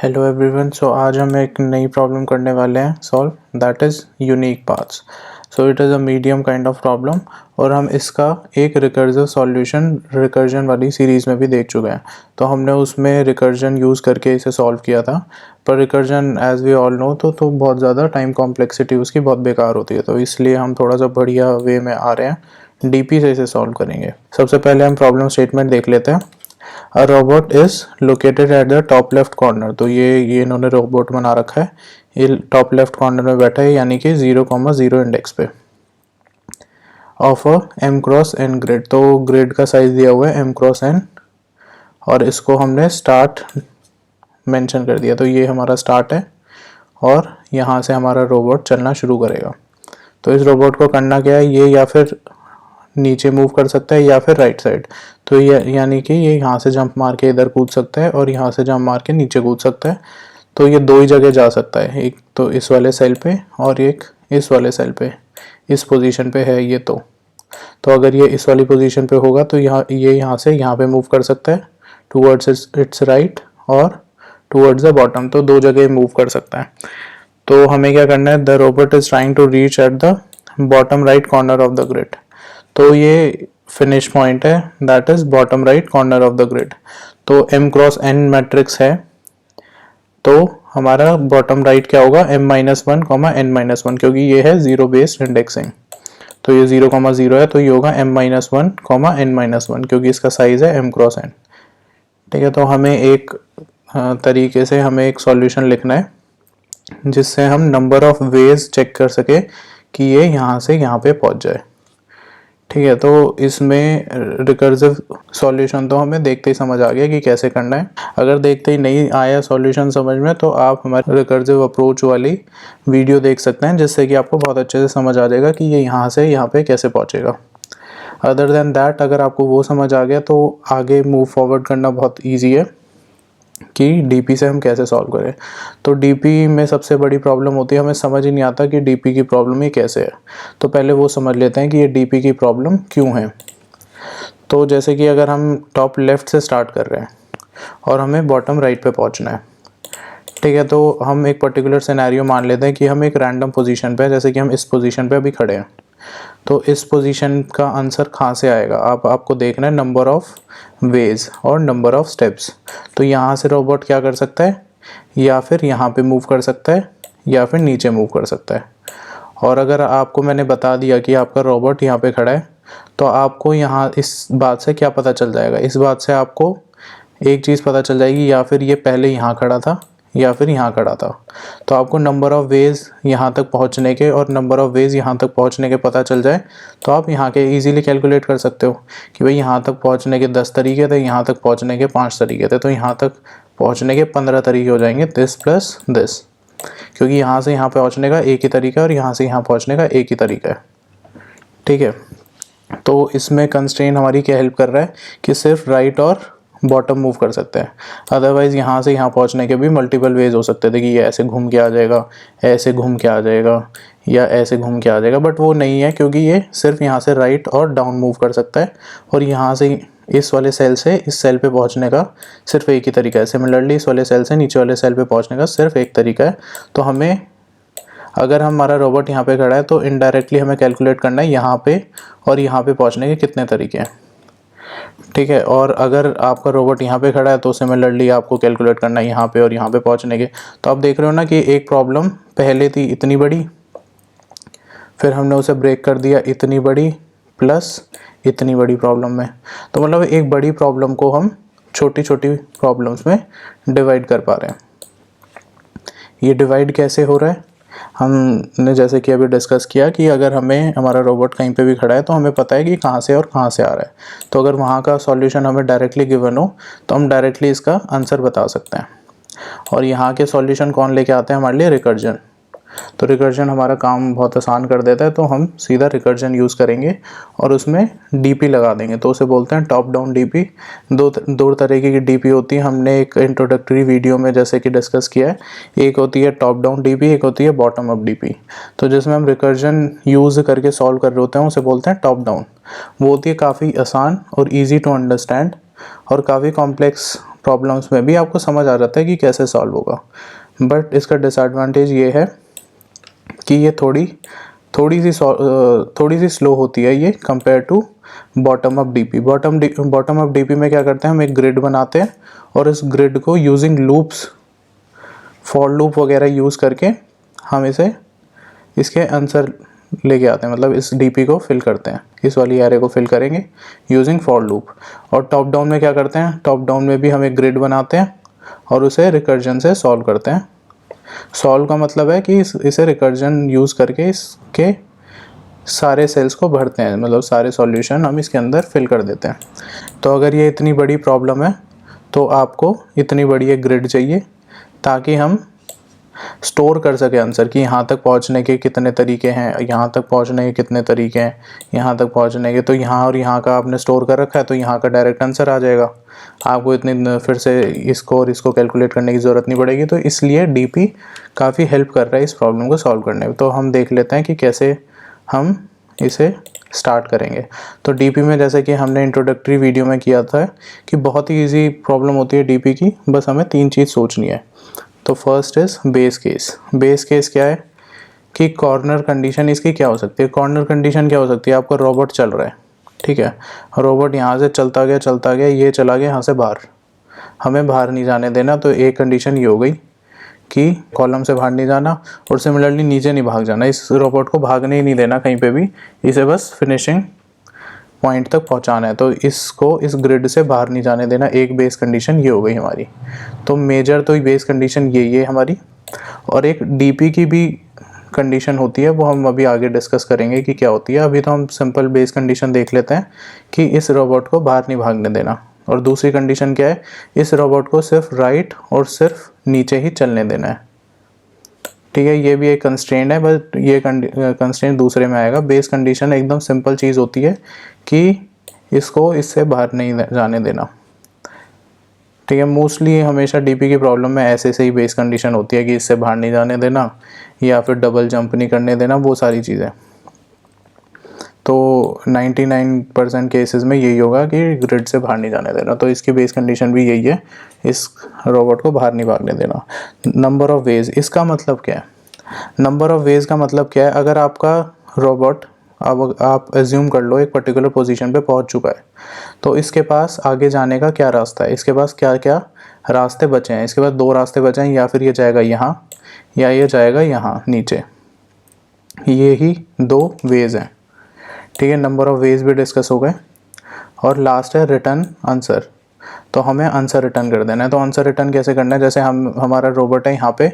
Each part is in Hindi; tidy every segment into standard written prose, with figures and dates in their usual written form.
Hello everyone. आज हम एक नई प्रॉब्लम करने वाले हैं solve, that is unique paths. So it is a medium kind of problem और हम इसका एक रिकर्सिव सॉल्यूशन रिकर्जन वाली सीरीज़ में भी देख चुके हैं। तो हमने उसमें रिकर्जन यूज़ करके इसे सॉल्व किया था, पर recursion as we all know तो बहुत ज़्यादा टाइम कॉम्प्लेक्सिटी उसकी बहुत बेकार होती है। तो इसलिए हम थोड़ा सा बढ़िया वे में आ रहे हैं, डीपी से इसे सॉल्व करेंगे। सबसे पहले हम प्रॉब्लम स्टेटमेंट देख लेते हैं। A robot is located at the top left corner. तो ये इन्होंने रोबोट बना रखा है, ये टॉप लेफ्ट कॉर्नर में बैठा है, यानी कि 0,0 इंडेक्स पे of a m cross n grid. तो ग्रिड का साइज दिया हुआ है m क्रॉस n और इसको हमने स्टार्ट मेंशन कर दिया। तो ये हमारा स्टार्ट है और यहाँ से हमारा रोबोट चलना शुरू करेगा। तो इस रोबोट को करना क्या है, ये या फिर नीचे मूव कर सकता है या फिर राइट साइड। तो ये यानी कि ये यहाँ से जंप मार के इधर कूद सकता है और यहाँ से जंप मार के नीचे कूद सकता है। तो ये दो ही जगह जा सकता है, एक तो इस वाले सेल पे और एक इस वाले सेल पे, इस पोजीशन पे है ये। तो अगर ये इस वाली पोजीशन पे होगा तो ये यहाँ से यहाँ पे मूव कर सकता है टूवर्ड्स इट्स राइट और टूवर्ड्स द बॉटम। तो दो जगह मूव कर सकता है। तो हमें क्या करना है, the robot is trying to reach at the bottom right corner of the grid. तो ये फिनिश पॉइंट है, that is bottom right corner of the grid. तो m क्रॉस n मैट्रिक्स है, तो हमारा बॉटम राइट क्या होगा, m-1, n-1, क्योंकि ये है जीरो बेस्ड इंडेक्सिंग। तो ये 0,0 है, तो ये होगा m-1, n-1, क्योंकि इसका साइज है m क्रॉस n। ठीक है, तो हमें एक तरीके से हमें एक सॉल्यूशन लिखना है जिससे हम नंबर ऑफ वेज चेक कर सके कि ये यहाँ से यहाँ पे पहुँच जाए। ठीक है, तो इसमें रिकर्सिव सॉल्यूशन तो हमें देखते ही समझ आ गया कि कैसे करना है। अगर देखते ही नहीं आया सॉल्यूशन समझ में, तो आप हमारे रिकर्सिव अप्रोच वाली वीडियो देख सकते हैं, जिससे कि आपको बहुत अच्छे से समझ आ जाएगा कि ये यहाँ से यहाँ पे कैसे पहुँचेगा। अदर देन दैट, अगर आपको वो समझ आ गया तो आगे मूव फॉरवर्ड करना बहुत ईजी है कि डीपी से हम कैसे सॉल्व करें। तो डीपी में सबसे बड़ी प्रॉब्लम होती है, हमें समझ ही नहीं आता कि डीपी की प्रॉब्लम ही कैसे है। तो पहले वो समझ लेते हैं कि ये डीपी की प्रॉब्लम क्यों है। तो जैसे कि अगर हम टॉप लेफ्ट से स्टार्ट कर रहे हैं और हमें बॉटम राइट पे पहुंचना है, ठीक है, तो हम एक पर्टिकुलर सिनेरियो मान लेते हैं कि हम एक रैंडम पोजीशन पे, जैसे कि हम इस पोजीशन पे अभी खड़े हैं। तो इस पोजीशन का आंसर कहाँ से आएगा, आपको देखना है नंबर ऑफ वेज और नंबर ऑफ स्टेप्स। तो यहाँ से रोबोट क्या कर सकता है, या फिर यहाँ पे मूव कर सकता है या फिर नीचे मूव कर सकता है। और अगर आपको मैंने बता दिया कि आपका रोबोट यहाँ पे खड़ा है, तो आपको यहाँ इस बात से क्या पता चल जाएगा, इस बात से आपको एक चीज़ पता चल जाएगी, या फिर ये पहले यहाँ खड़ा था या फिर यहाँ खड़ा था। तो आपको नंबर ऑफ़ वेज यहाँ तक पहुँचने के और नंबर ऑफ़ वेज यहाँ तक पहुँचने के पता चल जाए, तो आप यहाँ के इजीली कैलकुलेट कर सकते हो कि भाई यहाँ तक पहुँचने के 10 तरीके थे, यहाँ तक पहुँचने के 5 तरीके थे, तो यहाँ तक पहुँचने के 15 तरीके हो जाएंगे, दिस प्लस दिस, क्योंकि यहाँ से यहाँ पहुँचने का एक ही तरीका है और यहाँ से यहाँ पहुँचने का एक ही तरीका है। ठीक है, तो इसमें कंस्ट्रेंट हमारी क्या हेल्प कर रहा है कि सिर्फ राइट और बॉटम मूव कर सकते हैं। अदरवाइज़ यहाँ से यहाँ पहुँचने के भी मल्टीपल वेज हो सकते थे कि ये ऐसे घूम के आ जाएगा, ऐसे घूम के आ जाएगा या ऐसे घूम के आ जाएगा, बट वो नहीं है, क्योंकि ये सिर्फ यहाँ से राइट और डाउन मूव कर सकता है और यहाँ से इस वाले सेल से इस सेल पे पहुँचने का सिर्फ एक ही तरीका है। सिमिलरली इस वाले सेल से नीचे वाले सेल पे पहुँचने का सिर्फ एक तरीका है। तो हमें, अगर हमारा रोबोट यहाँ पे खड़ा है तो इनडायरेक्टली हमें कैलकुलेट करना है यहाँ पे और यहाँ पे पहुँचने के कितने तरीके हैं। ठीक है, और अगर आपका रोबोट यहाँ पे खड़ा है तो सिमिलरली आपको कैलकुलेट करना है यहाँ पे और यहाँ पे पहुँचने के। तो आप देख रहे हो ना कि एक प्रॉब्लम पहले थी इतनी बड़ी, फिर हमने उसे ब्रेक कर दिया इतनी बड़ी प्लस इतनी बड़ी प्रॉब्लम में। तो मतलब एक बड़ी प्रॉब्लम को हम छोटी छोटी प्रॉब्लम्स में डिवाइड कर पा रहे हैं। ये डिवाइड कैसे हो रहा है, हमने जैसे कि अभी डिस्कस किया कि अगर हमें हमारा रोबोट कहीं पे भी खड़ा है तो हमें पता है कि कहाँ से और कहाँ से आ रहा है। तो अगर वहाँ का सॉल्यूशन हमें डायरेक्टली गिवन हो तो हम डायरेक्टली इसका आंसर बता सकते हैं। और यहाँ के सॉल्यूशन कौन लेके आते हैं हमारे लिए, रिकर्जन। तो रिकर्जन हमारा काम बहुत आसान कर देता है, तो हम सीधा रिकर्जन यूज़ करेंगे और उसमें डीपी लगा देंगे। तो उसे बोलते हैं टॉप डाउन डीपी। दो तरीके की डीपी होती है, हमने एक इंट्रोडक्टरी वीडियो में जैसे कि डिस्कस किया है। एक होती है टॉप डाउन डीपी, एक होती है बॉटम अप डीपी। तो जिसमें हम रिकर्जन यूज़ करके सॉल्व कर रहे होते हैं उसे बोलते हैं टॉप डाउन। वो होती है काफ़ी आसान और ईजी टू अंडरस्टैंड, और काफ़ी कॉम्प्लेक्स प्रॉब्लम्स में भी आपको समझ आ जाता है कि कैसे सॉल्व होगा। बट इसका डिसएडवांटेज ये है कि ये थोड़ी सी स्लो होती है ये compare to bottom up DP. Bottom up DP में क्या करते हैं, हम एक ग्रिड बनाते हैं और इस ग्रिड को यूजिंग लूप्स, फॉर लूप वगैरह यूज़ करके हम इसके आंसर लेके आते हैं, मतलब इस डीपी को फिल करते हैं, इस वाली एरे को फिल करेंगे यूजिंग फॉर लूप। और टॉप डाउन में क्या करते हैं, टॉप डाउन में भी हम एक ग्रिड बनाते हैं और उसे रिकर्जन से सॉल्व करते हैं। सॉल्व का मतलब है कि इसे रिकर्जन यूज़ करके इसके सारे सेल्स को भरते हैं, मतलब सारे सॉल्यूशन हम इसके अंदर फिल कर देते हैं। तो अगर ये इतनी बड़ी प्रॉब्लम है तो आपको इतनी बड़ी एक ग्रिड चाहिए ताकि हम स्टोर कर सके आंसर कि यहाँ तक पहुँचने के कितने तरीके हैं, यहाँ तक पहुँचने के कितने तरीके हैं, यहाँ तक पहुँचने के, तो यहाँ और यहाँ का आपने स्टोर कर रखा है तो यहाँ का डायरेक्ट आंसर आ जाएगा। आपको इतनी फिर से इसको और इसको कैलकुलेट करने की ज़रूरत नहीं पड़ेगी। तो इसलिए डीपी काफ़ी हेल्प कर रहा है इस प्रॉब्लम को सॉल्व करने में। तो हम देख लेते हैं कि कैसे हम इसे स्टार्ट करेंगे। तो डीपी में जैसे कि हमने इंट्रोडक्टरी वीडियो में किया था कि बहुत ही ईजी प्रॉब्लम होती है डीपी की, बस हमें 3 चीज़ सोचनी है। तो first is base case. Base case क्या है कि कॉर्नर कंडीशन इसकी क्या हो सकती है। कॉर्नर कंडीशन क्या हो सकती है, आपका रोबोट चल रहा है, ठीक है, रोबोट यहाँ से चलता गया, ये चला गया यहाँ से बाहर, हमें बाहर नहीं जाने देना। तो एक कंडीशन ये हो गई कि कॉलम से बाहर नहीं जाना और सिमिलरली नीचे नहीं भाग जाना। इस रोबोट को भागने ही नहीं देना कहीं पे भी, इसे बस फिनिशिंग पॉइंट तक पहुंचाना है। तो इसको इस ग्रिड से बाहर नहीं जाने देना। एक बेस कंडीशन ये हो गई हमारी। तो मेजर तो बेस कंडीशन यही है हमारी। और एक डीपी की भी कंडीशन होती है, वो हम अभी आगे डिस्कस करेंगे कि क्या होती है। अभी तो हम सिंपल बेस कंडीशन देख लेते हैं कि इस रोबोट को बाहर नहीं भागने देना। और दूसरी कंडीशन क्या है, इस रोबोट को सिर्फ राइट और सिर्फ नीचे ही चलने देना है, ठीक है। ये भी एक कंस्ट्रेंट है, बट ये कंस्ट्रेंट दूसरे में आएगा। बेस कंडीशन एकदम सिंपल चीज़ होती है कि इसको इससे बाहर नहीं जाने देना, ठीक है। मोस्टली हमेशा डीपी की प्रॉब्लम में ऐसे से ही बेस कंडीशन होती है कि इससे बाहर नहीं जाने देना या फिर डबल जंप नहीं करने देना, वो सारी चीज़ें। तो 99% केसेस में यही होगा कि ग्रिड से बाहर नहीं जाने देना। तो इसकी बेस कंडीशन भी यही है, इस रोबोट को बाहर नहीं भागने देना। नंबर ऑफ वेज, इसका मतलब क्या है, नंबर ऑफ वेज का मतलब क्या है, अगर आपका रोबोट, अब आप एज्यूम कर लो एक पर्टिकुलर पोजीशन पे पहुंच चुका है, तो इसके पास आगे जाने का क्या रास्ता है, इसके पास क्या क्या रास्ते बचे हैं। इसके पास 2 रास्ते बचे हैं, या फिर ये जाएगा यहाँ या ये जाएगा यहाँ नीचे, ये ही 2 वेज हैं, ठीक है। नंबर ऑफ वेज भी डिस्कस हो गए। और लास्ट है रिटर्न आंसर। तो हमें आंसर रिटर्न कर देना है। तो आंसर रिटर्न कैसे करना है, जैसे हमारा रोबोट है यहाँ पे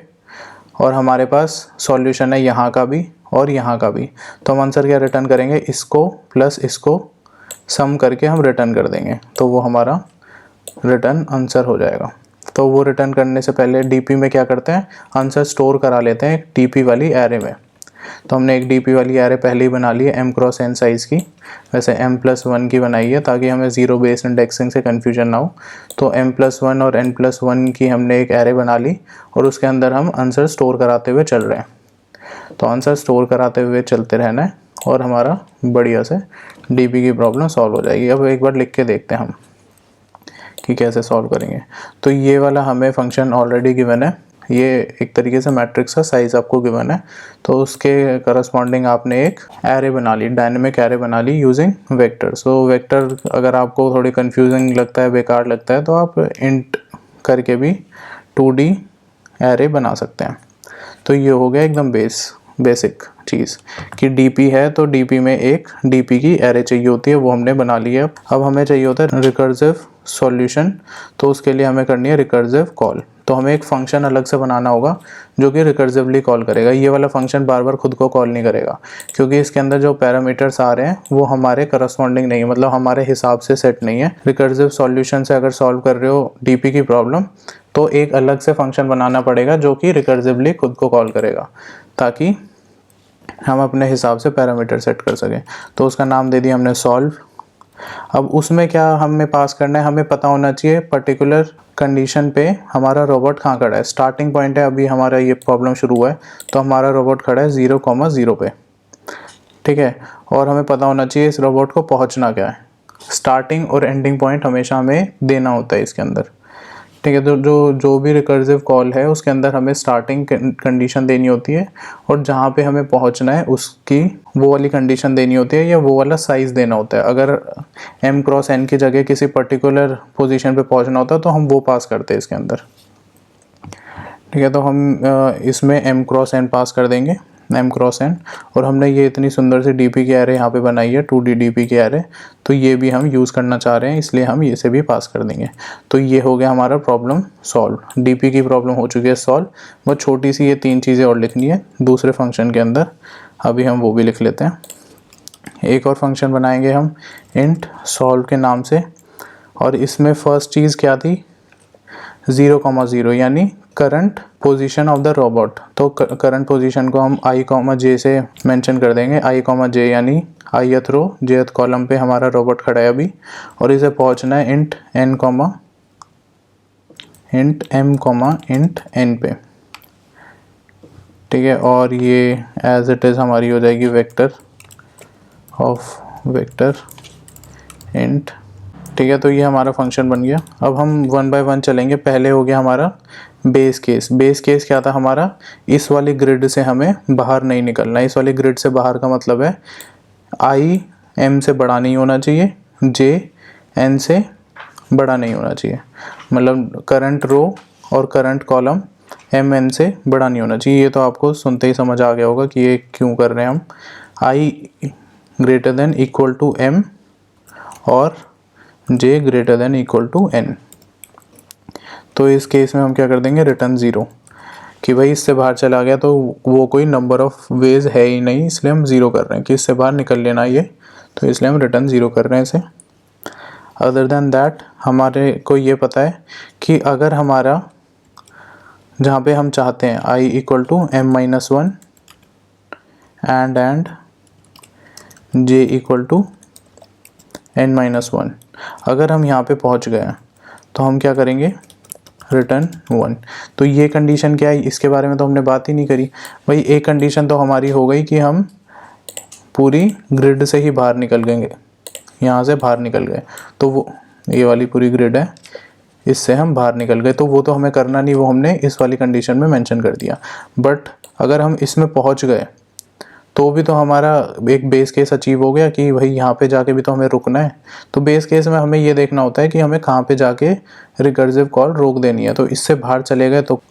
और हमारे पास सॉल्यूशन है यहाँ का भी और यहाँ का भी। तो हम आंसर क्या रिटर्न करेंगे, इसको प्लस इसको सम करके हम रिटर्न कर देंगे, तो वो हमारा रिटर्न आंसर हो जाएगा। तो वो रिटर्न करने से पहले डीपी में क्या करते हैं, आंसर स्टोर करा लेते हैं एक डीपी वाली एरे में। तो हमने एक डीपी वाली एरे पहले ही बना ली है m क्रॉस n साइज़ की, वैसे m+1 की बनाई है ताकि हमें ज़ीरो बेस इंडेक्सिंग से कन्फ्यूजन ना हो। तो m+1 और n+1 की हमने एक एरे बना ली और उसके अंदर हम आंसर स्टोर कराते हुए चल रहे हैं। तो आंसर स्टोर कराते हुए चलते रहना है और हमारा बढ़िया से डीपी की प्रॉब्लम सॉल्व हो जाएगी। अब एक बार लिख के देखते हैं हम कि कैसे सॉल्व करेंगे। तो ये वाला हमें फंक्शन ऑलरेडी गिवन है, ये एक तरीके से मैट्रिक्स का साइज आपको गिवन है। तो उसके करस्पॉन्डिंग आपने एक एरे बना ली, डायनेमिक एरे बना ली यूजिंग वेक्टर। सो वेक्टर अगर आपको थोड़ी कंफ्यूजिंग लगता है, बेकार लगता है, तो आप इंट करके भी 2D एरे बना सकते हैं। तो ये हो गया एकदम बेसिक चीज़ कि डीपी है तो डीपी में एक डीपी की एरे चाहिए होती है, वो हमने बना ली है। अब हमें चाहिए होता है रिकर्सिव सॉल्यूशन, तो उसके लिए हमें करनी है रिकर्सिव कॉल। तो हमें एक फंक्शन अलग से बनाना होगा जो कि रिकर्सिवली कॉल करेगा। ये वाला फंक्शन बार बार खुद को कॉल नहीं करेगा, क्योंकि इसके अंदर जो पैरामीटर्स आ रहे हैं वो हमारे करस्पॉन्डिंग नहीं है, मतलब हमारे हिसाब से सेट नहीं है। रिकर्सिव सॉल्यूशन से अगर सॉल्व कर रहे हो डीपी की प्रॉब्लम, तो एक अलग से फंक्शन बनाना पड़ेगा जो कि रिकर्सिवली खुद को कॉल करेगा, ताकि हम अपने हिसाब से पैरामीटर सेट कर सकें। तो उसका नाम दे दिया हमने सॉल्व। अब उसमें क्या हमें पास करना है, हमें पता होना चाहिए पर्टिकुलर कंडीशन पे हमारा रोबोट कहाँ खड़ा है। स्टार्टिंग पॉइंट है, अभी हमारा ये प्रॉब्लम शुरू हुआ है, तो हमारा रोबोट खड़ा है 0,0 पे, ठीक है। और हमें पता होना चाहिए इस रोबोट को पहुँचना क्या है। स्टार्टिंग और एंडिंग पॉइंट हमेशा हमें देना होता है इसके अंदर। ठीक है। तो जो भी रिकर्सिव कॉल है उसके अंदर हमें स्टार्टिंग कंडीशन देनी होती है और जहाँ पे हमें पहुँचना है उसकी वो वाली कंडीशन देनी होती है या वो वाला साइज़ देना होता है। अगर m क्रॉस n की जगह किसी पर्टिकुलर पोजीशन पे पहुँचना होता है तो हम वो पास करते हैं इसके अंदर। ठीक है, तो हम इसमें m क्रॉस n पास कर देंगे, m क्रॉस n। और हमने ये इतनी सुंदर सी डीपी की एरे यहाँ पे बनाई है, 2D डीपी की एरे, तो ये भी हम यूज़ करना चाह रहे हैं, इसलिए हम ये से भी पास कर देंगे। तो ये हो गया हमारा प्रॉब्लम सॉल्व। डीपी की प्रॉब्लम हो चुकी है सॉल्व। बहुत छोटी सी ये 3 चीज़ें और लिखनी है दूसरे फंक्शन के अंदर, अभी हम वो भी लिख लेते हैं। एक और फंक्शन बनाएंगे हम इंट सॉल्व के नाम से, और इसमें फर्स्ट चीज़ क्या थी, 0,0 यानी current position of the robot. तो करंट पोजीशन को हम i, से मेंशन कर देंगे। i, यानी ith रो jth कॉलम पे हमारा रोबोट खड़ा है अभी, और इसे पहुंचना है इंट int n पे। ठीक है, और ये एज इट इज़ हमारी हो जाएगी वेक्टर ऑफ वेक्टर इंट। ठीक है, तो ये हमारा फंक्शन बन गया। अब हम 1 बाय 1 चलेंगे। पहले हो गया हमारा बेस केस। बेस केस क्या था हमारा, इस वाली ग्रिड से हमें बाहर नहीं निकलना है। इस वाली ग्रिड से बाहर का मतलब है i m से बड़ा नहीं होना चाहिए, j n से बड़ा नहीं होना चाहिए। मतलब करंट रो और करंट कॉलम m n से बड़ा नहीं होना चाहिए। ये तो आपको सुनते ही समझ आ गया होगा कि ये क्यों कर रहे हैं हम। i greater than equal to m और j greater than equal to n। तो इस केस में हम क्या कर देंगे, रिटर्न 0, कि भाई इससे बाहर चला गया तो वो कोई नंबर ऑफ वेज है ही नहीं, इसलिए हम 0 कर रहे हैं कि इससे बाहर निकल लेना ये, तो इसलिए हम रिटर्न 0 कर रहे हैं इसे। अदर देन दैट हमारे को ये पता है कि अगर हमारा जहाँ पे हम चाहते हैं i equal to m-1 and j equal to n-1, अगर हम यहाँ पे पहुँच गए तो हम क्या करेंगे, रिटर्न 1। तो ये कंडीशन क्या है, इसके बारे में तो हमने बात ही नहीं करी। भाई एक कंडीशन तो हमारी हो गई कि हम पूरी ग्रिड से ही बाहर निकल गए, यहाँ से बाहर निकल गए, तो वो ये वाली पूरी ग्रिड है, इससे हम बाहर निकल गए, तो वो तो हमें करना नहीं, वो हमने इस वाली कंडीशन में मेंशन कर दिया। बट अगर हम इसमें पहुँच गए तो भी तो हमारा एक बेस केस अचीव हो गया कि भाई यहाँ पे जाके भी तो हमें रुकना है। तो बेस केस में हमें ये देखना होता है कि हमें कहाँ पे जाके रिकर्सिव कॉल रोक देनी है। तो इससे बाहर चले गए तो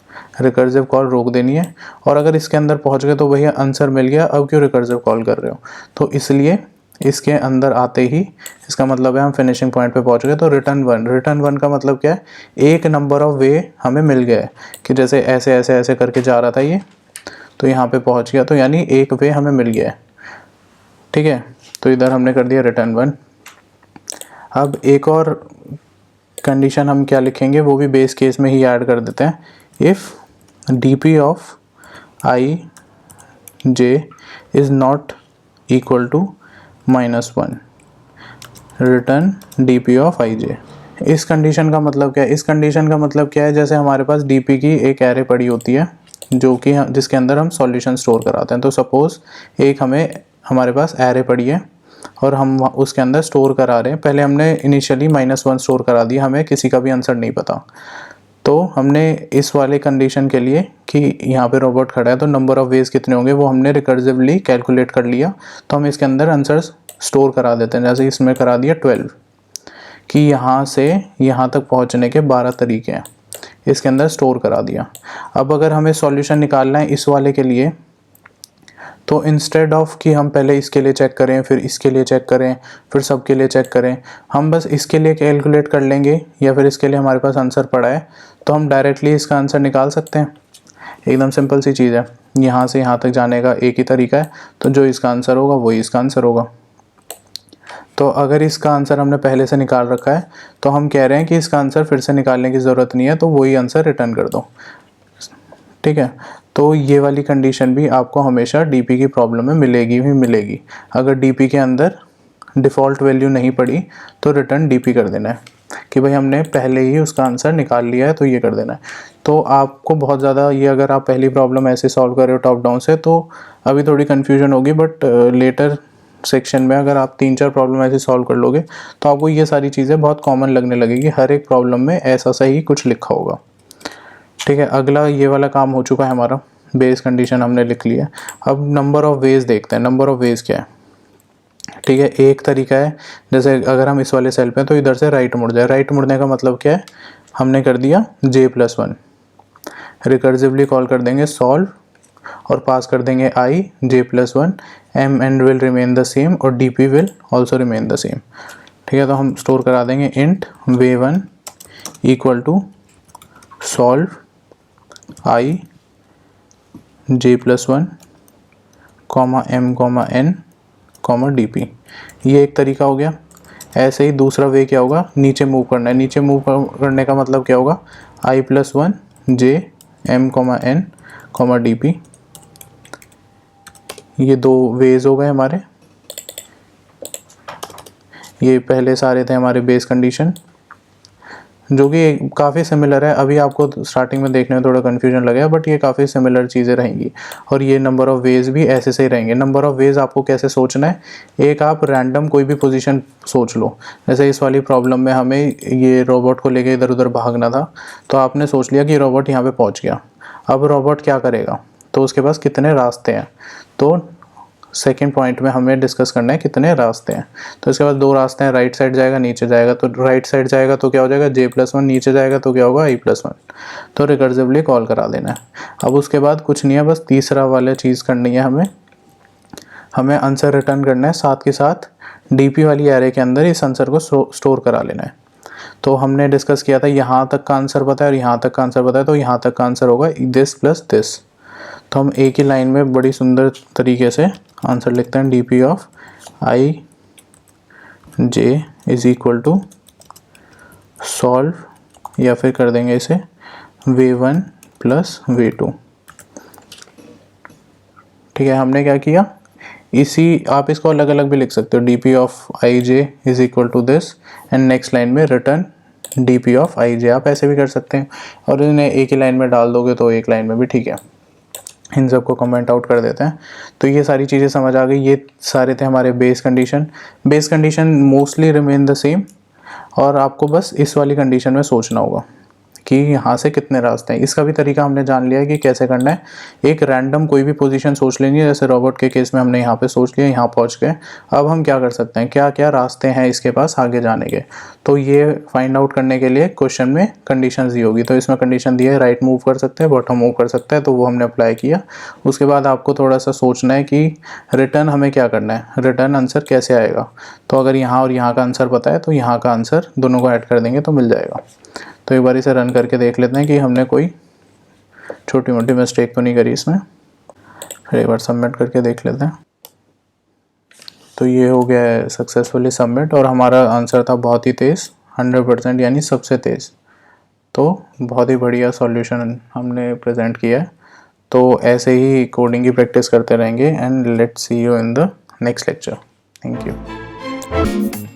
रिकर्सिव कॉल रोक देनी है, और अगर इसके अंदर पहुँच गए तो भैया आंसर मिल गया, अब क्यों रिकर्सिव कॉल कर रहे हो। तो इसलिए इसके अंदर आते ही इसका मतलब है हम फिनिशिंग पॉइंट पे पहुंच गए। तो रिटर्न 1 का मतलब क्या है, एक नंबर ऑफ वे हमें मिल गया है कि जैसे ऐसे ऐसे ऐसे करके जा रहा था ये, तो यहाँ पे पहुंच गया, तो यानी एक वे हमें मिल गया है। ठीक है, तो इधर हमने कर दिया रिटर्न 1। अब एक और कंडीशन हम क्या लिखेंगे, वो भी बेस केस में ही ऐड कर देते हैं। If dp of i j is not equal to -1, return dp of i j। इस कंडीशन का मतलब क्या है, इस कंडीशन का मतलब क्या है, जैसे हमारे पास dp की एक एरे पड़ी होती है जो कि जिसके अंदर हम सॉल्यूशन स्टोर कराते हैं। तो सपोज़ एक हमारे पास एरे पड़ी है और हम उसके अंदर स्टोर करा रहे हैं। पहले हमने इनिशियली -1 स्टोर करा दिया, हमें किसी का भी आंसर नहीं पता। तो हमने इस वाले कंडीशन के लिए कि यहाँ पे रोबोट खड़ा है तो नंबर ऑफ़ वेज कितने होंगे वो हमने रिकर्सिवली कैलकुलेट कर लिया। तो हम इसके अंदर आंसर स्टोर करा देते हैं। जैसे इसमें करा दिया 12 कि यहाँ से यहाँ तक पहुँचने के 12 तरीके हैं, इसके अंदर स्टोर करा दिया। अब अगर हमें सॉल्यूशन निकालना है इस वाले के लिए, तो इंस्टेड ऑफ कि हम पहले इसके लिए चेक करें, फिर इसके लिए चेक करें, फिर सबके लिए चेक करें, हम बस इसके लिए कैलकुलेट कर लेंगे, या फिर इसके लिए हमारे पास आंसर पड़ा है तो हम डायरेक्टली इसका आंसर निकाल सकते हैं। एकदम सिंपल सी चीज़ है, यहाँ से यहाँ तक जाने का एक ही तरीका है, तो जो इसका आंसर होगा वही इसका आंसर होगा। तो अगर इसका आंसर हमने पहले से निकाल रखा है तो हम कह रहे हैं कि इसका आंसर फिर से निकालने की ज़रूरत नहीं है, तो वही आंसर रिटर्न कर दो। ठीक है, तो ये वाली कंडीशन भी आपको हमेशा डीपी की प्रॉब्लम में मिलेगी ही मिलेगी। अगर डीपी के अंदर डिफ़ॉल्ट वैल्यू नहीं पड़ी तो रिटर्न डीपी कर देना है कि भाई हमने पहले ही उसका आंसर निकाल लिया है, तो ये कर देना है। तो आपको बहुत ज़्यादा ये, अगर आप पहली प्रॉब्लम ऐसे सॉल्व कर रहे हो टॉप डाउन से, तो अभी थोड़ी कन्फ्यूजन होगी, बट लेटर सेक्शन में अगर आप 3-4 प्रॉब्लम ऐसे सॉल्व कर लोगे तो आपको ये सारी चीज़ें बहुत कॉमन लगने लगेगी, हर एक प्रॉब्लम में ऐसा सा ही कुछ लिखा होगा। ठीक है, अगला ये वाला काम हो चुका है हमारा, बेस कंडीशन हमने लिख लिया। अब नंबर ऑफ़ वेज देखते हैं, नंबर ऑफ़ वेज क्या है। ठीक है, एक तरीका है, जैसे अगर हम इस वाले सेल पे हैं तो इधर से राइट मुड़ जाए। राइट मुड़ने का मतलब क्या है, हमने कर दिया j+1, रिकर्सिवली कॉल कर देंगे सॉल्व और पास कर देंगे i j+1, m n will remain the same और dp will also remain the same. ठीक है, तो हम स्टोर करा देंगे इंट वे1 equal to solve i j+1 comma m comma n comma dp। ये एक तरीका हो गया। ऐसे ही दूसरा वे क्या होगा, नीचे मूव करना है। नीचे मूव करने का मतलब क्या होगा, i+1 j m comma n comma dp। ये दो वेज हो गए हमारे। ये पहले सारे थे हमारे बेस कंडीशन, जो कि काफ़ी सिमिलर है। अभी आपको स्टार्टिंग में देखने में थोड़ा कन्फ्यूजन लगेगा, बट ये काफ़ी सिमिलर चीज़ें रहेंगी। और ये नंबर ऑफ़ वेज भी ऐसे से ही रहेंगे। नंबर ऑफ़ वेज आपको कैसे सोचना है, एक आप रैंडम कोई भी पोजीशन सोच लो। जैसे इस वाली प्रॉब्लम में हमें ये रोबोट को लेके इधर उधर भागना था, तो आपने सोच लिया कि रोबोट यहाँ पे पहुँच गया। अब रोबोट क्या करेगा, तो उसके पास कितने रास्ते हैं, तो सेकेंड पॉइंट में हमें डिस्कस करना है कितने रास्ते हैं। तो इसके बाद 2 रास्ते हैं, राइट साइड जाएगा नीचे जाएगा। तो राइट साइड जाएगा तो क्या हो जाएगा j+1, नीचे जाएगा तो क्या होगा i+1। तो रिकर्सिवली कॉल करा देना है। अब उसके बाद कुछ नहीं है, बस तीसरा वाला चीज़ करनी है, हमें आंसर रिटर्न करना है। साथ के साथ डीपी वाली एरे के अंदर इस आंसर को स्टोर करा लेना है। तो हमने डिस्कस किया था यहाँ तक का आंसर पता है और यहाँ तक का आंसर पता है, तो यहाँ तक का आंसर होगा दिस प्लस दिस। तो हम एक ही लाइन में बड़ी सुंदर तरीके से आंसर लिखते हैं, dp of i j is equal to solve, या फिर कर देंगे इसे v1 प्लस v2। ठीक है, हमने क्या किया, इसी आप इसको अलग अलग भी लिख सकते हो, dp of i j is equal to this and next line में return dp of i j। आप ऐसे भी कर सकते हैं और इन्हें एक ही लाइन में डाल दोगे तो एक लाइन में भी ठीक है। इन सबको कमेंट आउट कर देते हैं। तो ये सारी चीज़ें समझ आ गई। ये सारे थे हमारे base condition. Base condition mostly remain the same, और आपको बस इस वाली कंडीशन में सोचना होगा कि यहाँ से कितने रास्ते हैं। इसका भी तरीका हमने जान लिया है कि कैसे करना है। एक रैंडम कोई भी पोजीशन सोच लेनी है, जैसे रोबोट के केस में हमने यहाँ पे सोच लिया, यहाँ पहुँच गए। अब हम क्या कर सकते हैं, क्या क्या रास्ते हैं इसके पास आगे जाने के, तो ये फाइंड आउट करने के लिए क्वेश्चन में कंडीशन दी होगी। तो इसमें कंडीशन दी है राइट मूव कर सकते हैं, बॉटम मूव कर सकता है, तो वो हमने अप्लाई किया। उसके बाद आपको थोड़ा सा सोचना है कि रिटर्न हमें क्या करना है, रिटर्न आंसर कैसे आएगा। तो अगर यहाँ और यहाँ का आंसर पता है तो यहाँ का आंसर दोनों को ऐड कर देंगे तो मिल जाएगा। तो एक बार इसे रन करके देख लेते हैं कि हमने कोई छोटी मोटी मिस्टेक तो नहीं करी इसमें। फिर एक बार सबमिट करके देख लेते हैं। तो ये हो गया है सक्सेसफुली सबमिट, और हमारा आंसर था बहुत ही तेज़, 100%, यानी सबसे तेज़। तो बहुत ही बढ़िया सॉल्यूशन हमने प्रेजेंट किया है। तो ऐसे ही कोडिंग की प्रैक्टिस करते रहेंगे, and let's see you in the next lecture. Thank you.